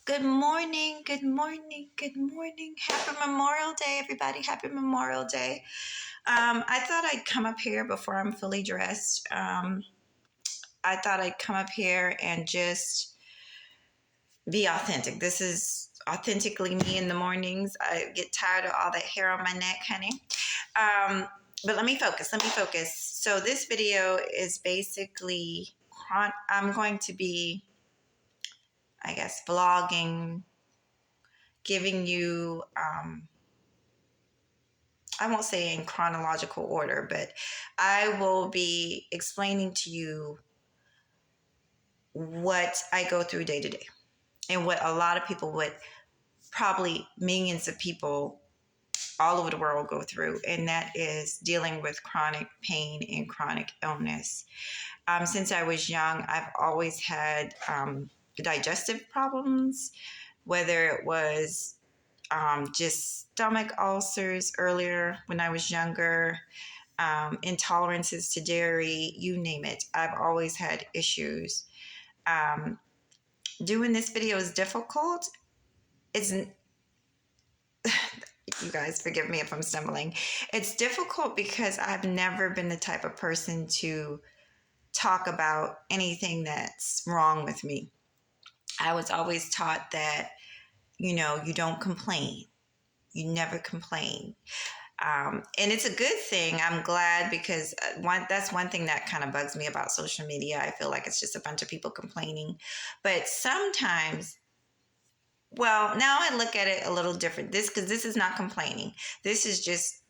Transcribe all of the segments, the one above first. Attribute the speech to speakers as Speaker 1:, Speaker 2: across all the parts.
Speaker 1: Good morning, good morning, good morning. Happy Memorial Day, everybody. Happy Memorial Day. I thought I'd come up here before I'm fully dressed. I thought I'd come up here and just be authentic. This is authentically me in the mornings. I get tired of all that hair on my neck, honey. But let me focus. So this video is basically, I'm going to be, I guess, vlogging, giving you, I won't say in chronological order, but I will be explaining to you what I go through day to day and what a lot of people would, probably millions of people all over the world, go through, and that is dealing with chronic pain and chronic illness. Since I was young, I've always had digestive problems, whether it was just stomach ulcers earlier when I was younger, intolerances to dairy, you name it. I've always had issues. Doing this video is difficult. You guys forgive me if I'm stumbling. It's difficult because I've never been the type of person to talk about anything that's wrong with me. I was always taught that, you don't complain. You never complain. And it's a good thing. I'm glad, because that's one thing that kind of bugs me about social media. I feel like it's just a bunch of people complaining. But sometimes, well, now I look at it a little different. Because this is not complaining. This is just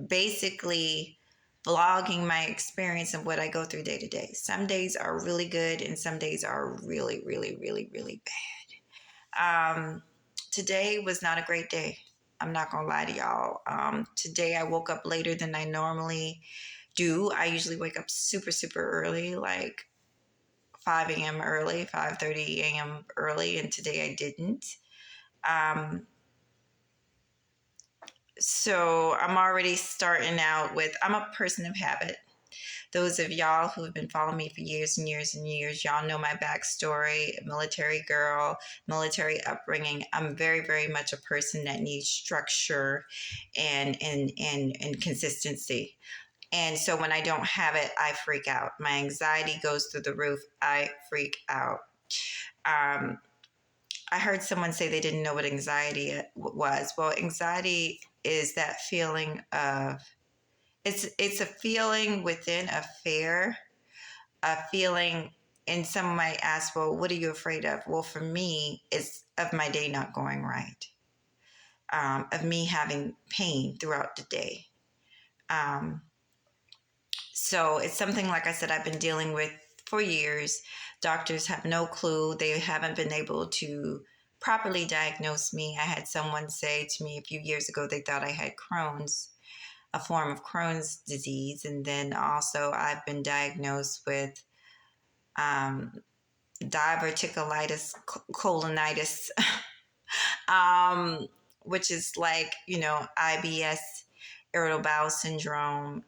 Speaker 1: basically vlogging my experience and what I go through day to day. Some days are really good and some days are really, really, really, really bad. Today was not a great day. I'm not going to lie to y'all. Today I woke up later than I normally do. I usually wake up super, super early, like 5 a.m. early, 5:30 a.m. early, and today I didn't. So I'm already starting out with, I'm a person of habit. Those of y'all who have been following me for years and years and years, y'all know my backstory, military girl, military upbringing. I'm very, very much a person that needs structure and consistency. And so when I don't have it, I freak out. My anxiety goes through the roof. I freak out. I heard someone say they didn't know what anxiety was. Well, anxiety is that feeling of, it's a feeling within a fear, a feeling, and some might ask, well, what are you afraid of? Well, for me, it's of my day not going right, of me having pain throughout the day. So it's something, like I said, I've been dealing with for years. Doctors have no clue. They haven't been able to properly diagnose me. I had someone say to me a few years ago they thought I had Crohn's, a form of Crohn's disease. And then also I've been diagnosed with diverticulitis colonitis, which is like, IBS, irritable bowel syndrome,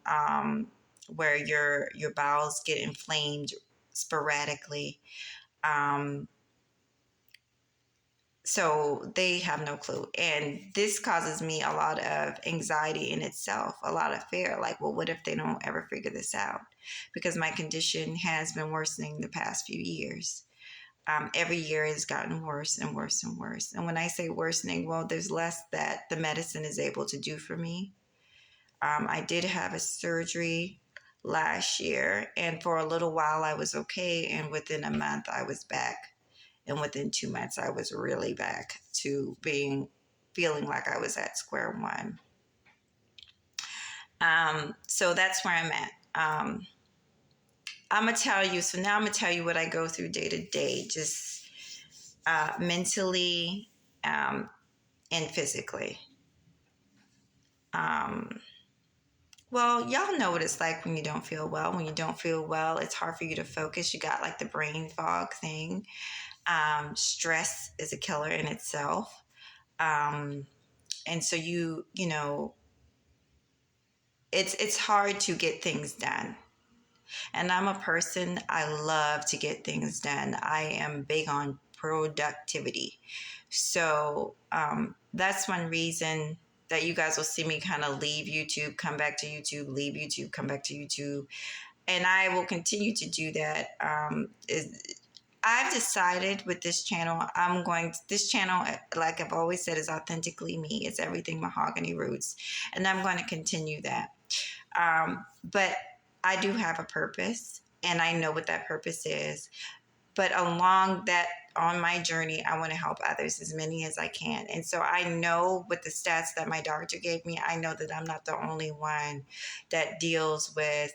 Speaker 1: where your bowels get inflamed sporadically. So they have no clue. And this causes me a lot of anxiety in itself, a lot of fear. Like, well, what if they don't ever figure this out? Because my condition has been worsening the past few years. Every year has gotten worse and worse and worse. And when I say worsening, well, there's less that the medicine is able to do for me. I did have a surgery last year, and for a little while I was okay. And within a month I was back. And within 2 months, I was really back to feeling like I was at square one. So that's where I'm at. I'm going to tell you. So now I'm going to tell you what I go through day to day, just mentally and physically. Well, y'all know what it's like when you don't feel well. When you don't feel well, it's hard for you to focus. You got like the brain fog thing. Stress is a killer in itself. And so it's hard to get things done. And I'm a person, I love to get things done. I am big on productivity. So that's one reason that you guys will see me kind of leave YouTube, come back to YouTube, leave YouTube, come back to YouTube. And I will continue to do that. I've decided with this channel, this channel, like I've always said, is authentically me. It's everything mahogany roots. And I'm going to continue that. But I do have a purpose, and I know what that purpose is. But along that, on my journey, I want to help others, as many as I can. And so I know with the stats that my doctor gave me, I know that I'm not the only one that deals with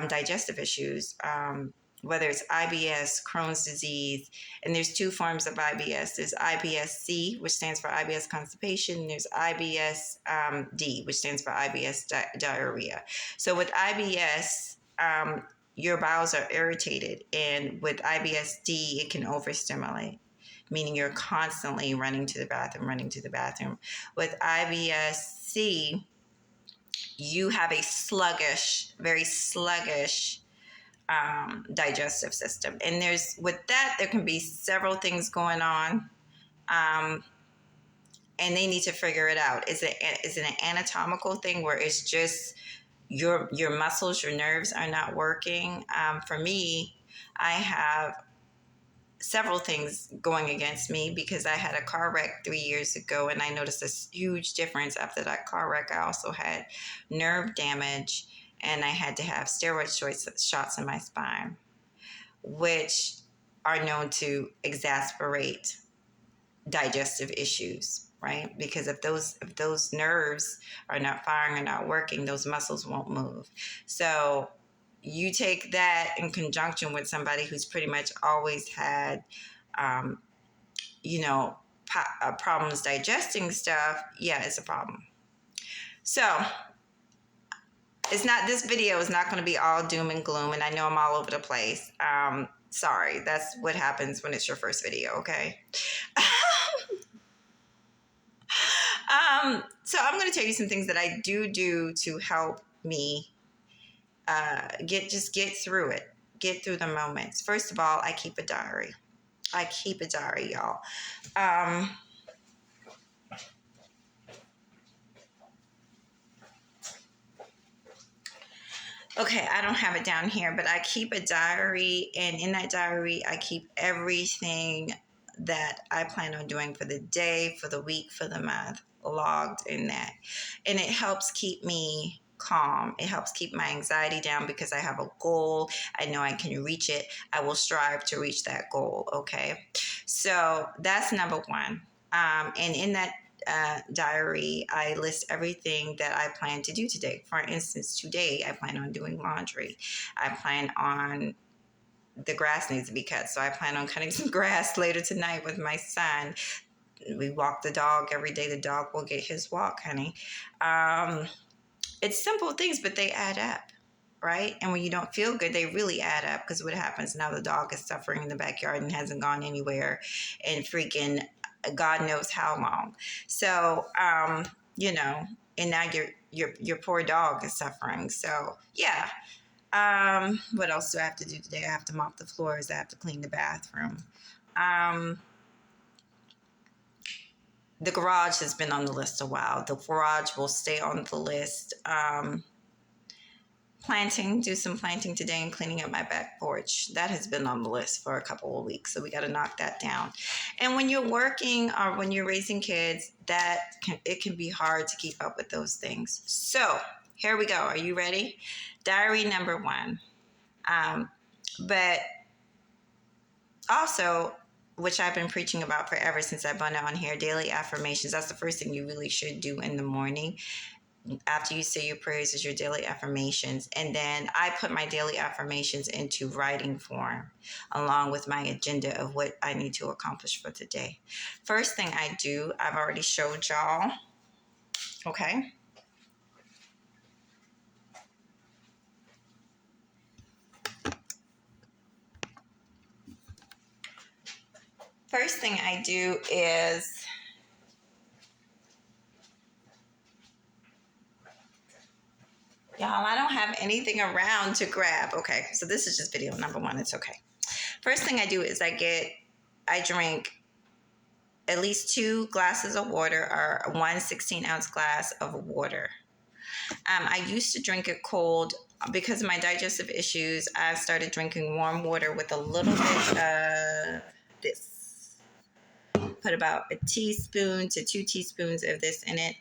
Speaker 1: digestive issues, whether it's IBS, Crohn's disease, and there's two forms of IBS. There's IBS-C, which stands for IBS constipation, and there's IBS-D, which stands for IBS diarrhea. So with IBS, your bowels are irritated, and with IBS-D, it can overstimulate, meaning you're constantly running to the bathroom. With IBS-C, you have a very sluggish digestive system. And with that, there can be several things going on, and they need to figure it out. Is it an anatomical thing where it's just your muscles, your nerves are not working? For me, I have several things going against me because I had a car wreck 3 years ago, and I noticed this huge difference after that car wreck. I also had nerve damage, and I had to have steroid shots in my spine, which are known to exacerbate digestive issues, right? Because if those nerves are not firing or not working, those muscles won't move. So you take that in conjunction with somebody who's pretty much always had, problems digesting stuff. Yeah, it's a problem. So this video is not going to be all doom and gloom, and I know I'm all over the place. Sorry, that's what happens when it's your first video, okay? So I'm going to tell you some things that I do to help me get through it, get through the moments. First of all, I keep a diary. Y'all. Okay, I don't have it down here, but I keep a diary, and in that diary, I keep everything that I plan on doing for the day, for the week, for the month, logged in that. And it helps keep me calm. It helps keep my anxiety down because I have a goal. I know I can reach it. I will strive to reach that goal, okay? So that's number one. And in that diary, I list everything that I plan to do today. For instance, today I plan on doing laundry. I plan on the grass needs to be cut, so I plan on cutting some grass later tonight with my son. We walk the dog every day. The dog will get his walk, honey. It's simple things, but they add up, right? And when you don't feel good, they really add up, because what happens now, the dog is suffering in the backyard and hasn't gone anywhere in freaking God knows how long. So, and now your poor dog is suffering. So, yeah. What else do I have to do today? I have to mop the floors. I have to clean the bathroom. The garage has been on the list a while. The garage will stay on the list. Do some planting today, and cleaning up my back porch. That has been on the list for a couple of weeks, so we got to knock that down. And when you're working or when you're raising kids, it can be hard to keep up with those things. So here we go. Are you ready? Diary number one. But also, which I've been preaching about forever since I've been on here, daily affirmations. That's the first thing you really should do in the morning. After you say your prayers is your daily affirmations. And then I put my daily affirmations into writing form, along with my agenda of what I need to accomplish for today. First thing I do, I've already showed y'all. Okay. First thing I do is y'all, I don't have anything around to grab. Okay, so this is just video number one. It's okay. First thing I do is I get I drink at least 2 glasses of water or 1 16-ounce glass of water. I used to drink it cold. Because of my digestive issues, I started drinking warm water with a little bit of this. Put about a teaspoon to 2 teaspoons of this in it.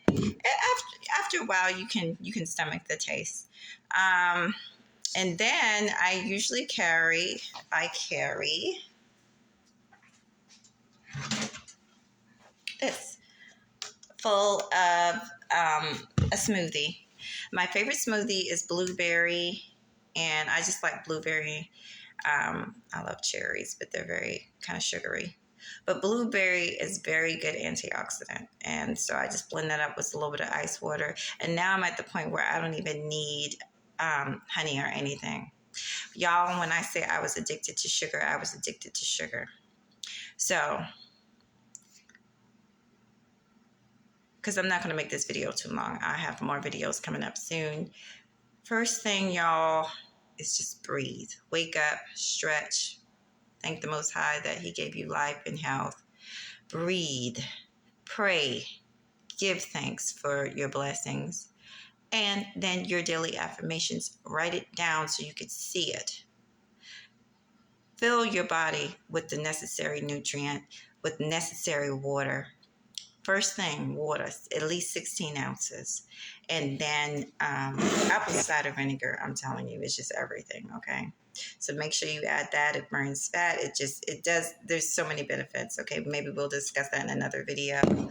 Speaker 1: After a while, you can stomach the taste. And then I carry this full of a smoothie. My favorite smoothie is blueberry, and I just like blueberry. I love cherries, but they're very kind of sugary. But blueberry is very good antioxidant. And so I just blend that up with a little bit of ice water. And now I'm at the point where I don't even need honey or anything. Y'all, when I say I was addicted to sugar, I was addicted to sugar. So, because I'm not going to make this video too long. I have more videos coming up soon. First thing, y'all, is just breathe. Wake up, stretch. Thank the Most High that He gave you life and health. Breathe. Pray. Give thanks for your blessings. And then your daily affirmations. Write it down so you could see it. Fill your body with the necessary nutrient, with necessary water. First thing, water, at least 16 ounces. And then apple cider vinegar, I'm telling you, it's just everything, okay? So make sure you add that. It burns fat. It does, there's so many benefits, okay? Maybe we'll discuss that in another video.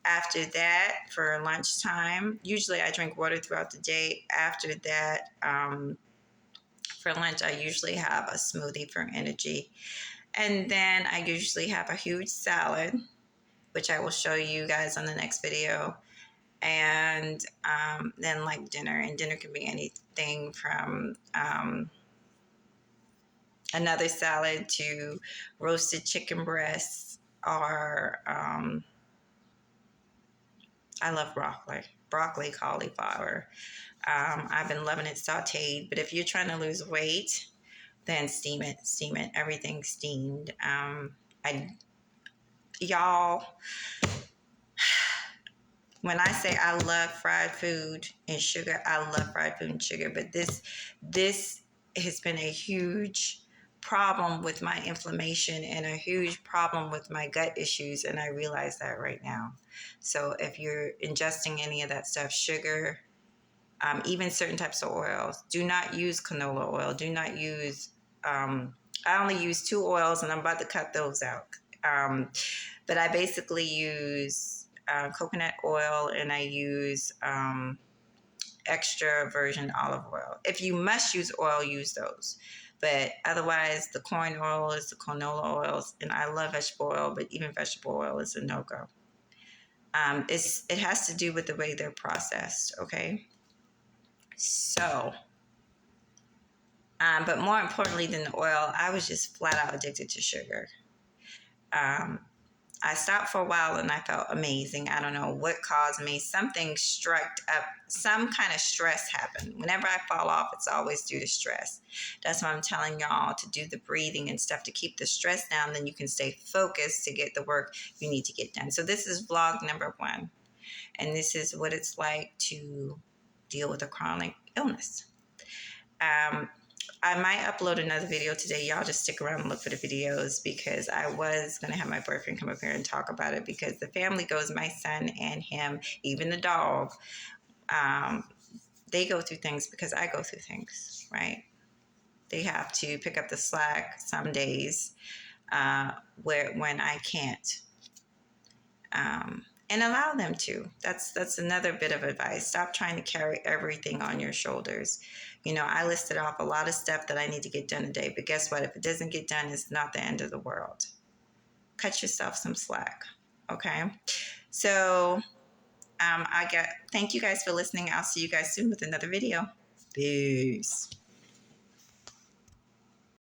Speaker 1: After that, for lunchtime, usually I drink water throughout the day. After that, for lunch, I usually have a smoothie for energy. And then I usually have a huge salad, which I will show you guys on the next video. And then like dinner. And dinner can be anything from another salad to roasted chicken breasts, or I love broccoli, cauliflower. I've been loving it sauteed. But if you're trying to lose weight, then steam it, everything steamed. Y'all, when I say I love fried food and sugar, I love fried food and sugar. But this has been a huge problem with my inflammation and a huge problem with my gut issues, and I realize that right now. So if you're ingesting any of that stuff, sugar, even certain types of oils, do not use canola oil. Do not use, I only use 2 oils, and I'm about to cut those out. But I basically use coconut oil, and I use extra virgin olive oil. If you must use oil, use those. But otherwise, the corn oil is the canola oils, and I love vegetable oil, but even vegetable oil is a no-go. It has to do with the way they're processed, okay? So, but more importantly than the oil, I was just flat out addicted to sugar. I stopped for a while and I felt amazing. I don't know what caused me. Something struck up. Some kind of stress happened. Whenever I fall off, it's always due to stress. That's why I'm telling y'all to do the breathing and stuff to keep the stress down. Then you can stay focused to get the work you need to get done. So this is vlog number 1. And this is what it's like to deal with a chronic illness. I might upload another video today. Y'all just stick around and look for the videos, because I was going to have my boyfriend come up here and talk about it, because the family goes, my son and him, even the dog, they go through things because I go through things, right? They have to pick up the slack some days when I can't. And allow them to. That's another bit of advice. Stop trying to carry everything on your shoulders. You know, I listed off a lot of stuff that I need to get done today, but guess what? If it doesn't get done, it's not the end of the world. Cut yourself some slack, okay? So, thank you guys for listening. I'll see you guys soon with another video. Peace.